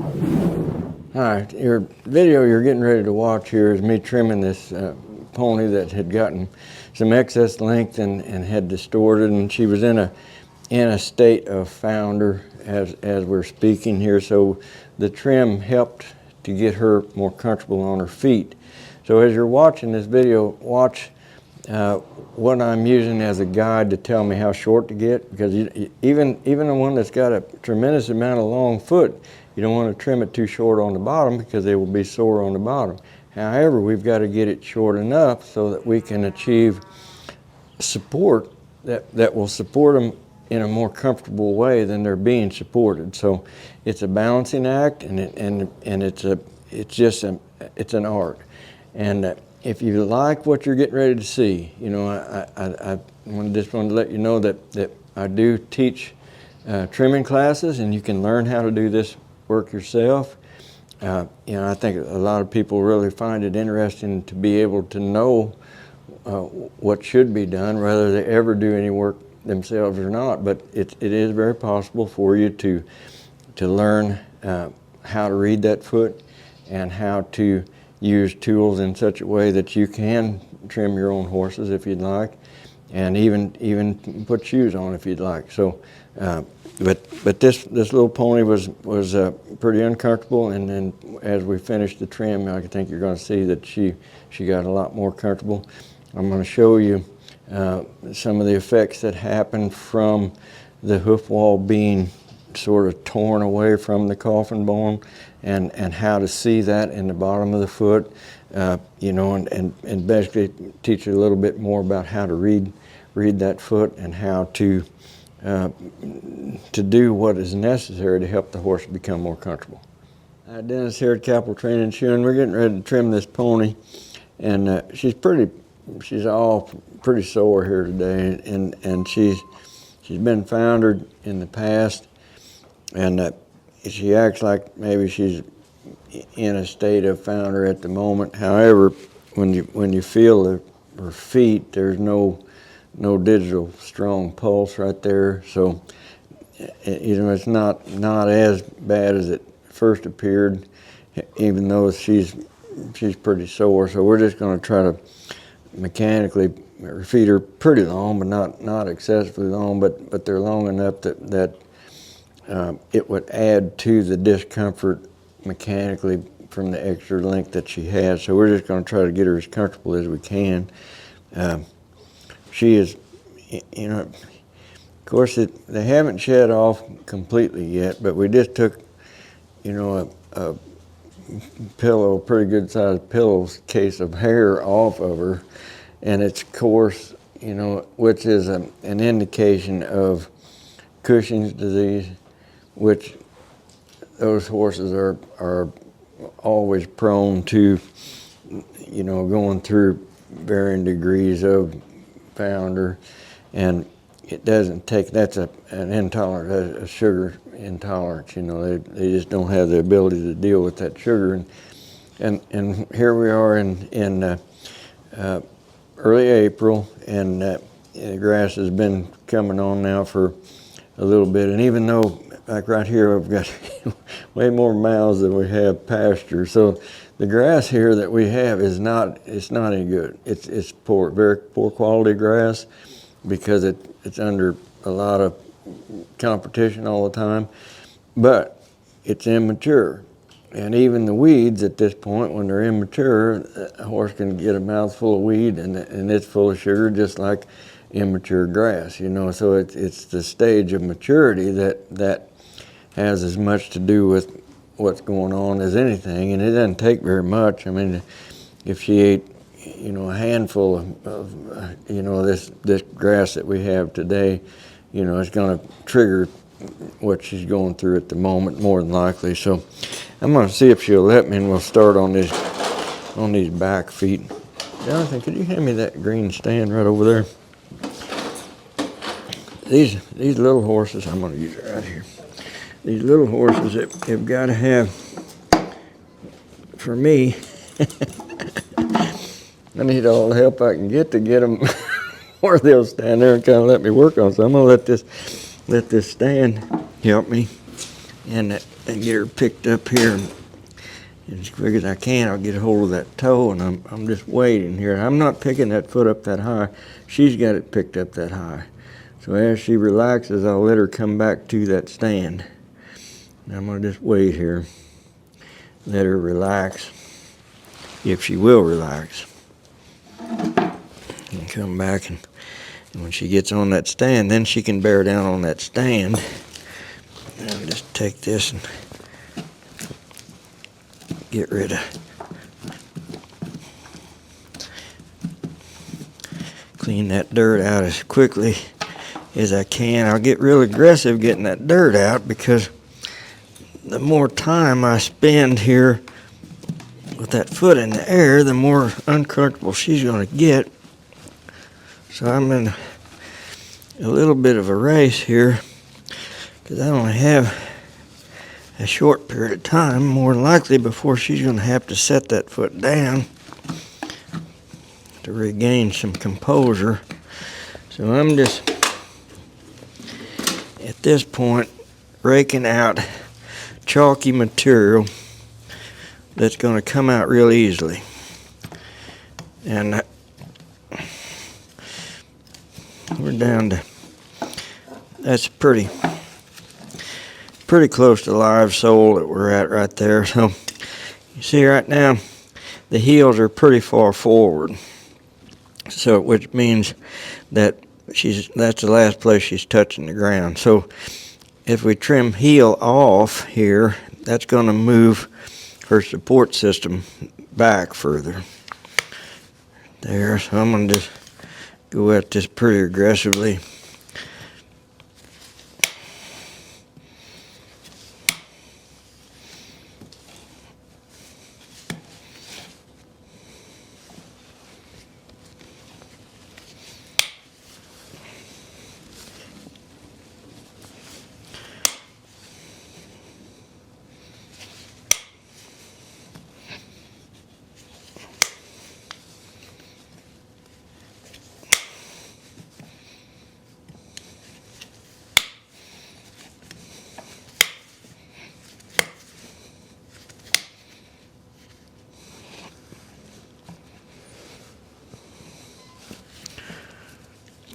Hi, your video you're getting ready to watch here is me trimming this pony that had gotten some excess length and had distorted, and she was in a state of founder as we're speaking here. So the trim helped to get her more comfortable on her feet. So as you're watching this video, watch what I'm using as a guide to tell me how short to get, because even the one that's got a tremendous amount of long foot, you don't want to trim it too short on the bottom because they will be sore on the bottom. However, we've got to get it short enough so that we can achieve support that will support them in a more comfortable way than they're being supported. So it's a balancing act, and it's an art. And if you like what you're getting ready to see, you know, I just wanted to let you know that I do teach trimming classes, and you can learn how to do this work yourself. You know, I think a lot of people really find it interesting to be able to know what should be done, whether they ever do any work themselves or not. But it is very possible for you to learn how to read that foot and how to use tools in such a way that you can trim your own horses if you'd like, and even put shoes on if you'd like. So, but this little pony was pretty uncomfortable, and then as we finished the trim, I think you're going to see that she got a lot more comfortable. I'm going to show you some of the effects that happen from the hoof wall being sort of torn away from the coffin bone, and how to see that in the bottom of the foot, you know, and basically teach you a little bit more about how to read that foot and how to do what is necessary to help the horse become more comfortable. Dennis here at Cappel Training and Shoeing. We're getting ready to trim this pony, and she's all pretty sore here today, and she's been foundered in the past, and she acts like maybe she's in a state of founder at the moment. However, when you feel her feet, there's no digital strong pulse right there. So, you know, it's not as bad as it first appeared, even though she's pretty sore. So we're just going to try to mechanically, her feet are pretty long, but not excessively long, but they're long enough that it would add to the discomfort mechanically from the extra length that she has. So we're just going to try to get her as comfortable as we can. She is, you know, of course they haven't shed off completely yet, but we just took, you know, a pillow, pretty good sized pillowcase of hair off of her, and it's coarse, you know, which is an indication of Cushing's disease, which those horses are always prone to, you know, going through varying degrees of founder, and it doesn't take, that's an intolerance, a sugar intolerance. You know, they just don't have the ability to deal with that sugar, and here we are in early April, and the grass has been coming on now for a little bit, and even though, like right here, I've got way more mouths than we have pasture. So the grass here that we have it's not any good. It's poor, very poor quality grass, because it's under a lot of competition all the time, but it's immature. And even the weeds at this point, when they're immature, a horse can get a mouthful of weed and it's full of sugar, just like immature grass, you know. So it's the stage of maturity that has as much to do with what's going on as anything, and it doesn't take very much. I mean, if she ate, you know, a handful of you know, this grass that we have today, you know, it's going to trigger what she's going through at the moment, more than likely. So I'm going to see if she'll let me, and we'll start on these back feet. Jonathan, could you hand me that green stand right over there? These little horses, I'm going to use it right here. These little horses have got to have, for me, I need all the help I can get them where they'll stand there and kind of let me work on. So I'm going to let this stand help me. And and get her picked up here. And as quick as I can, I'll get a hold of that toe, and I'm just waiting here. I'm not picking that foot up that high. She's got it picked up that high. So as she relaxes, I'll let her come back to that stand. And I'm going to just wait here. Let her relax, if she will relax. And come back, and when she gets on that stand, then she can bear down on that stand. I'll just take this and get rid of, clean that dirt out as quickly as I can. I'll get real aggressive getting that dirt out, because the more time I spend here with that foot in the air, the more uncomfortable she's going to get. So I'm in a little bit of a race here, because I only have a short period of time, more than likely, before she's going to have to set that foot down to regain some composure. So I'm just, at this point, raking out chalky material that's going to come out real easily. And we're down to, that's pretty close to live sole that we're at right there. So you see right now the heels are pretty far forward, so which means that that's the last place she's touching the ground. So if we trim heel off here, that's going to move her support system back further there. So I'm going to just go at this pretty aggressively.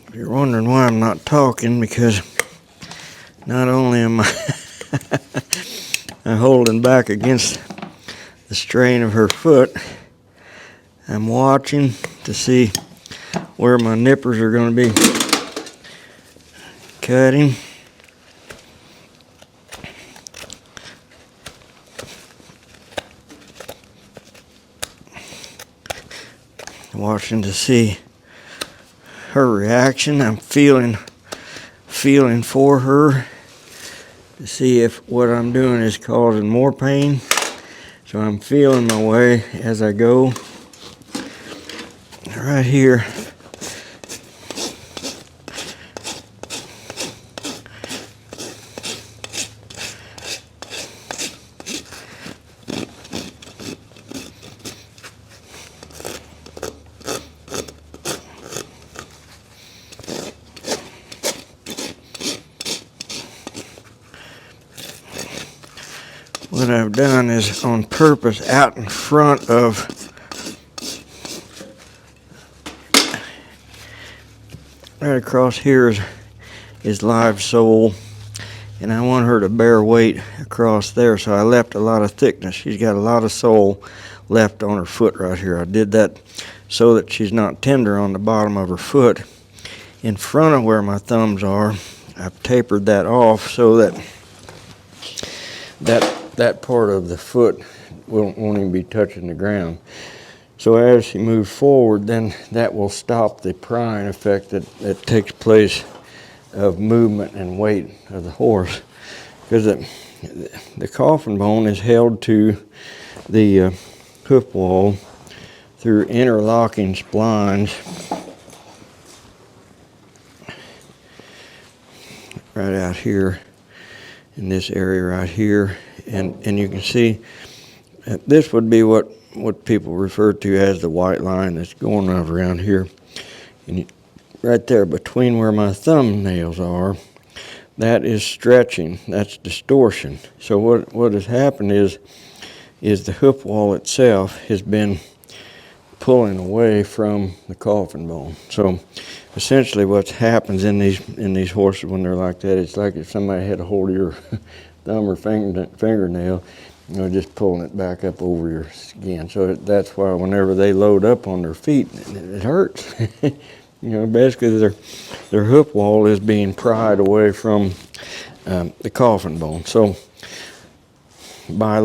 If you're wondering why I'm not talking, because not only am I holding back against the strain of her foot, I'm watching to see where my nippers are going to be cutting. Watching to see her reaction. I'm feeling for her to see if what I'm doing is causing more pain. So I'm feeling my way as I go. Right here, what I've done is on purpose out in front of right across here is live sole, and I want her to bear weight across there, so I left a lot of thickness. She's got a lot of sole left on her foot right here. I did that so that she's not tender on the bottom of her foot. In front of where my thumbs are, I've tapered that off so that that part of the foot won't even be touching the ground. So as she moves forward, then that will stop the prying effect that takes place of movement and weight of the horse. Because the coffin bone is held to the hoof wall through interlocking splines right out here in this area right here. And you can see this would be what people refer to as the white line that's going around here. And right there between where my thumbnails are, that is stretching, that's distortion. So what has happened is the hoof wall itself has been pulling away from the coffin bone. So essentially what happens in these horses when they're like that, it's like if somebody had a hold of your thumb or fingernail, just pulling it back up over your skin. So that's why whenever they load up on their feet, it hurts. Basically their hoof wall is being pried away from the coffin bone. So by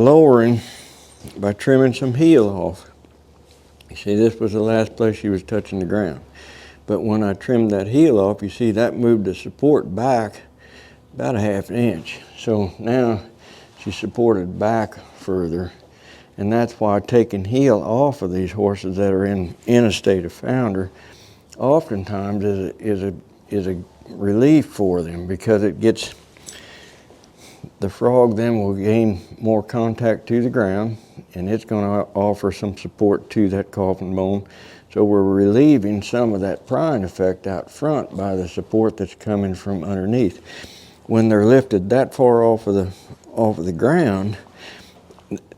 trimming some heel off, you see this was the last place she was touching the ground. But when I trimmed that heel off, you see that moved the support back about a ½ inch. So now she's supported back further. And that's why taking heel off of these horses that are in a state of founder oftentimes is a relief for them, because it gets the frog then will gain more contact to the ground, and it's going to offer some support to that coffin bone. So we're relieving some of that prying effect out front by the support that's coming from underneath. When they're lifted that far off of the ground,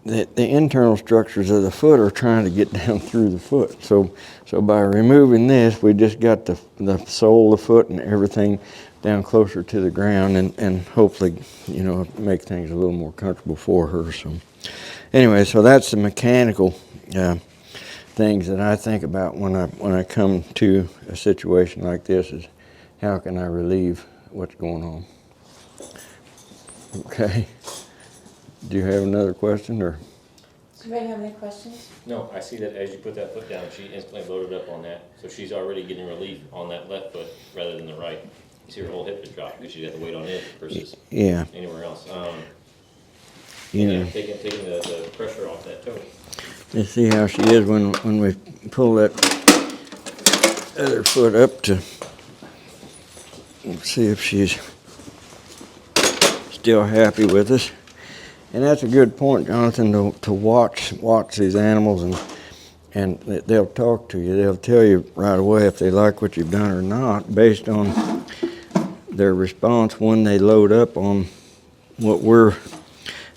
the internal structures of the foot are trying to get down through the foot. So by removing this, we just got the sole of the foot and everything down closer to the ground, and hopefully, make things a little more comfortable for her. So anyway, so that's the mechanical things that I think about when I come to a situation like this, is how can I relieve what's going on. Okay. Do you have another question, or? Does anybody have any questions? No, I see that as you put that foot down, she instantly loaded up on that. So she's already getting relief on that left foot rather than the right. You see her whole hip is dropped because she got the weight on it versus anywhere else. Taking the pressure off that toe. You see how she is when we pull that other foot up to see if she's still happy with us. And that's a good point, Jonathan, to watch these animals, and they'll talk to you. They'll tell you right away if they like what you've done or not, based on their response when they load up on what we're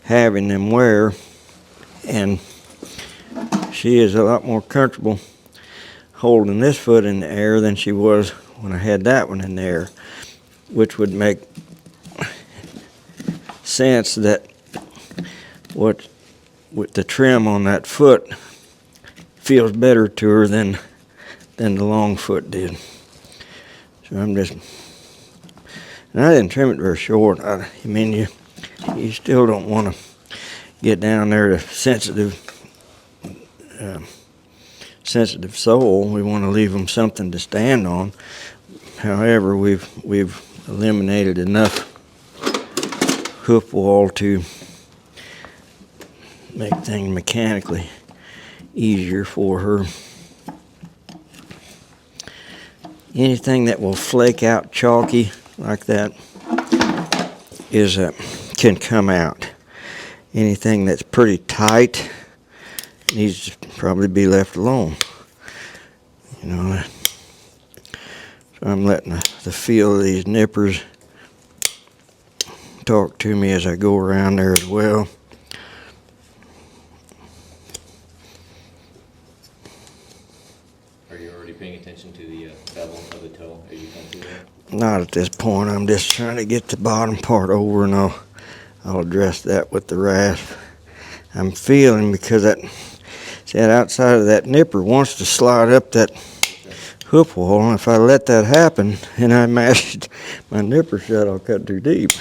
having them wear. And she is a lot more comfortable holding this foot in the air than she was when I had that one in the air, which would make sense that with the trim on that foot feels better to her than the long foot did. So and I didn't trim it very short. You still don't want to get down there to sensitive sole. We want to leave them something to stand on. However, we've eliminated enough hoof wall to make things mechanically easier for her. Anything that will flake out chalky like that can come out. Anything that's pretty tight needs to probably be left alone. So I'm letting the feel of these nippers talk to me as I go around there as well. Are you already paying attention to the bevel of the toe as you come through there? Not at this point. I'm just trying to get the bottom part over, and I'll address that with the rasp. I'm feeling, because that outside of that nipper wants to slide up that hoof wall, and if I let that happen and I mashed my nipper shut, I'll cut too deep.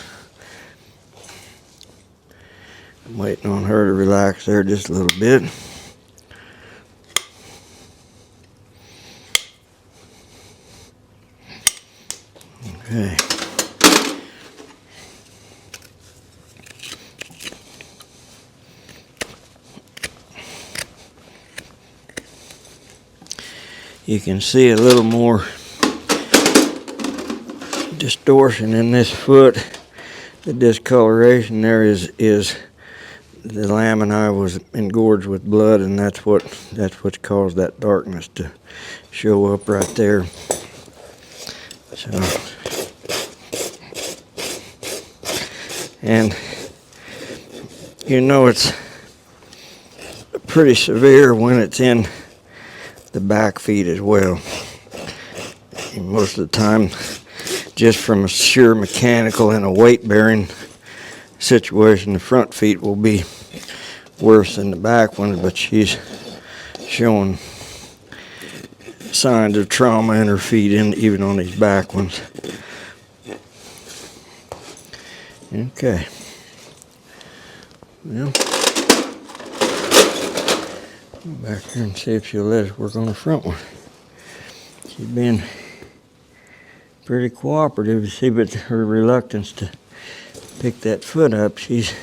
I'm waiting on her to relax there just a little bit. Okay. You can see a little more distortion in this foot. The discoloration there is the lamina was engorged with blood, and that's what caused that darkness to show up right there. So And you know it's pretty severe when it's in the back feet as well. And most of the time, just from a sheer mechanical and a weight bearing situation, the front feet will be worse than the back ones, but she's showing signs of trauma in her feet, even on these back ones. Okay. Well, go back here and see if she'll let us work on the front one. She's been pretty cooperative, you see, but her reluctance to pick that foot up, she's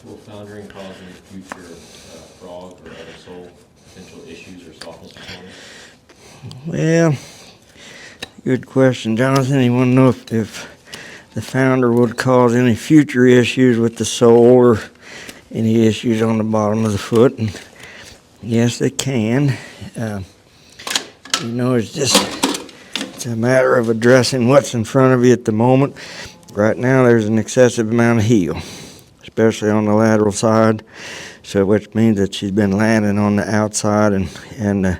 Will foundering cause any future frog or other sole potential issues or softness performance? well, good question, Jonathan. You want to know if the founder would cause any future issues with the sole or any issues on the bottom of the foot? And yes, they can. You know, it's a matter of addressing what's in front of you at the moment. Right now, there's an excessive amount of heel, especially on the lateral side, so which means that she's been landing on the outside and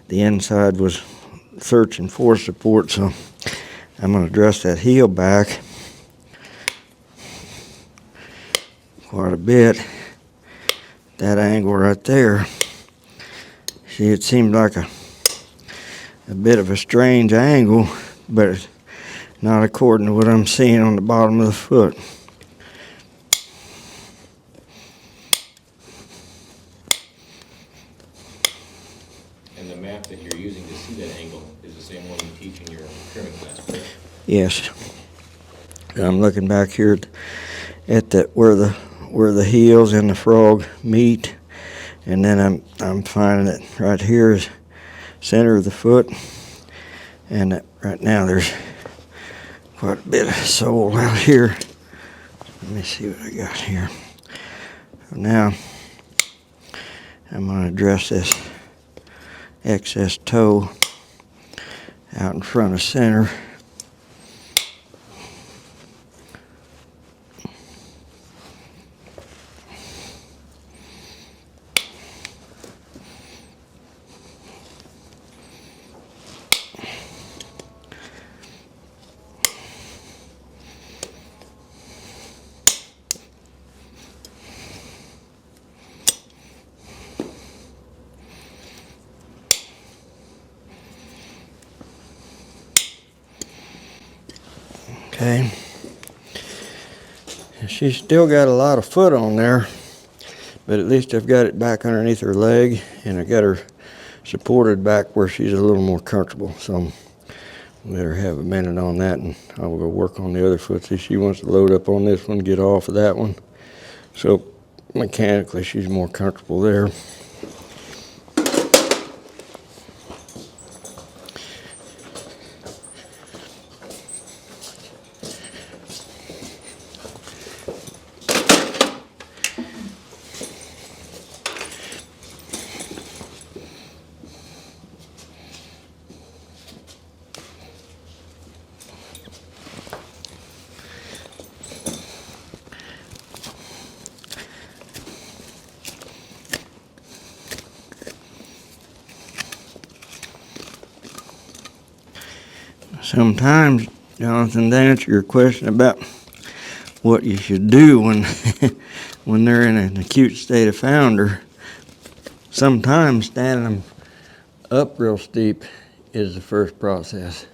the inside was searching for support. So I'm going to address that heel back quite a bit. That angle right there, see, it seems like a bit of a strange angle, but it's not according to what I'm seeing on the bottom of the foot. And the map that you're using to see that angle is the same one you teach in your trimming class, correct? Yes. I'm looking back here at the where the heels and the frog meet, and then I'm finding it right here is center of the foot, and right now there's quite a bit of sole out here. Let me see what I got here. Now I'm going to address this excess toe out in front of center. Okay. She's still got a lot of foot on there, but at least I've got it back underneath her leg, and I got her supported back where she's a little more comfortable. So let her have a minute on that, and I'll go work on the other foot. See, she wants to load up on this one, get off of that one. So mechanically, she's more comfortable there. Sometimes, Jonathan, to answer your question about what you should do when when they're in an acute state of founder, sometimes standing them up real steep is the first process.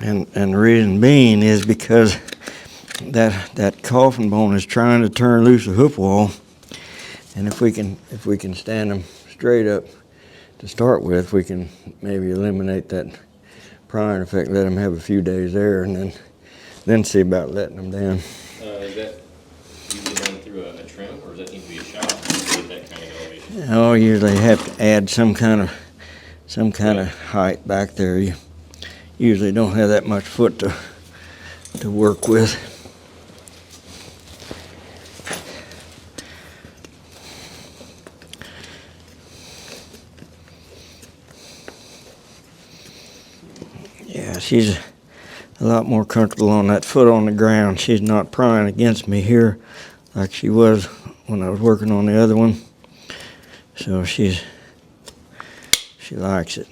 And the reason being is because that coffin bone is trying to turn loose the hoof wall, and if we can stand them straight up to start with, we can maybe eliminate that prying effect, let them have a few days there, and then see about letting them down. Is that usually done through a trim, or does that need to be a shop to get that kind of elevation? Oh, usually have to add some kind of height back there. You usually don't have that much foot to work with. Yeah, she's a lot more comfortable on that foot on the ground. She's not prying against me here like she was when I was working on the other one. So she likes it.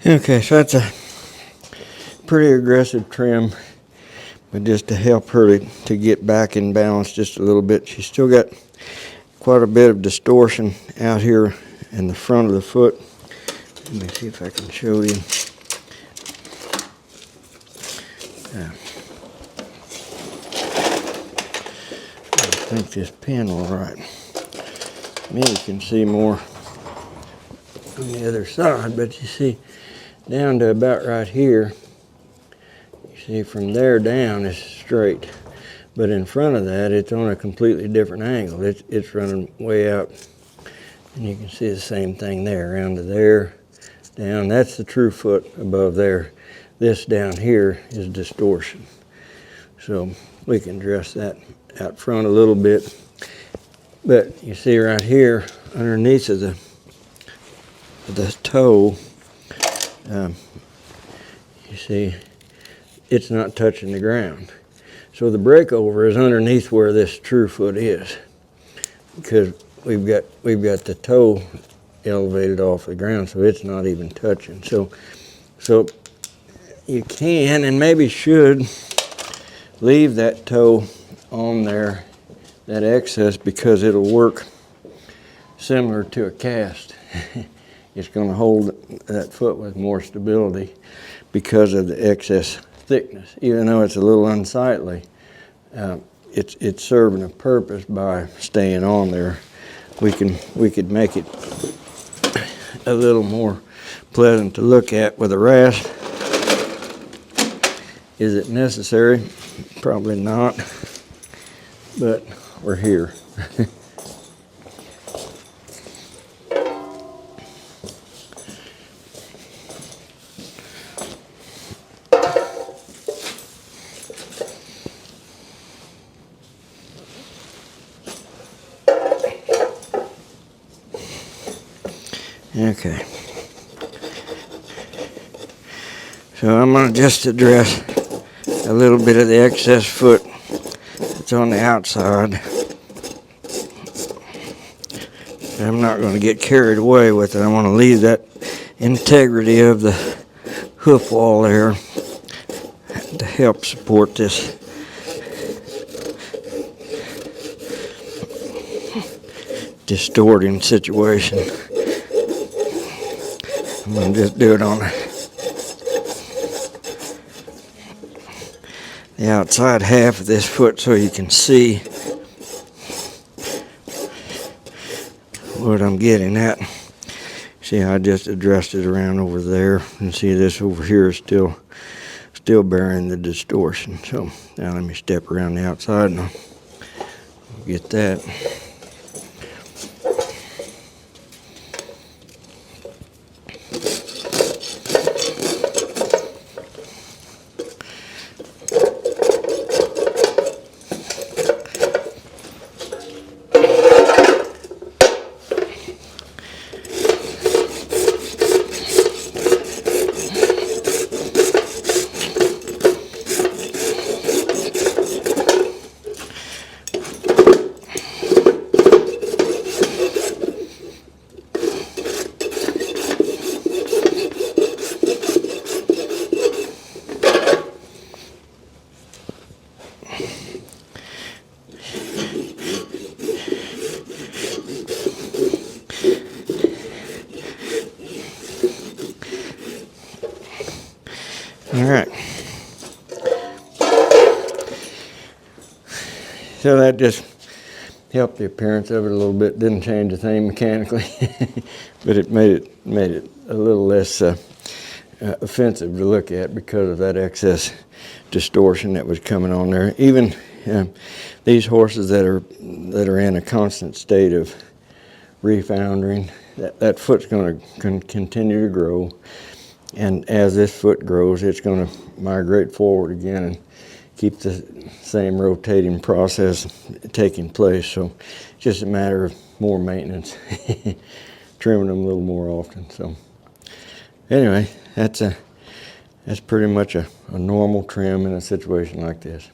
Okay, so that's a pretty aggressive trim, but just to help her to get back in balance just a little bit. She's still got quite a bit of distortion out here in the front of the foot. Let me see if I can show you. I think this pin will right. Maybe you can see more on the other side, but you see down to about right here, you see from there down is straight, but in front of that it's on a completely different angle. It's running way out, and you can see the same thing there, around to there, down. That's the true foot above there. This down here is distortion. So we can dress that out front a little bit, but you see right here underneath of the toe, you see it's not touching the ground. So the breakover is underneath where this true foot is, because we've got the toe elevated off the ground, so it's not even touching. So you can and maybe should leave that toe on there, that excess, because it'll work similar to a cast. It's going to hold that foot with more stability because of the excess thickness. Even though it's a little unsightly, it's serving a purpose by staying on there. We could make it a little more pleasant to look at with a rasp. Is it necessary? Probably not, but we're here. Okay, so I'm going to just address a little bit of the excess foot that's on the outside. I'm not going to get carried away with it. I want to leave that integrity of the hoof wall there to help support distorting situation. I'm gonna just do it on the outside half of this foot so you can see what I'm getting at. See how I just addressed it around over there, and see this over here is still bearing the distortion. So now let me step around the outside and I'll get that. All right. So that just helped the appearance of it a little bit. Didn't change a thing mechanically, but it made it a little less offensive to look at because of that excess distortion that was coming on there. Even these horses that are in a constant state of refoundering, that foot's going to continue to grow. And as this foot grows, it's going to migrate forward again and keep the same rotating process taking place. So it's just a matter of more maintenance, trimming them a little more often. So anyway, that's pretty much a normal trim in a situation like this.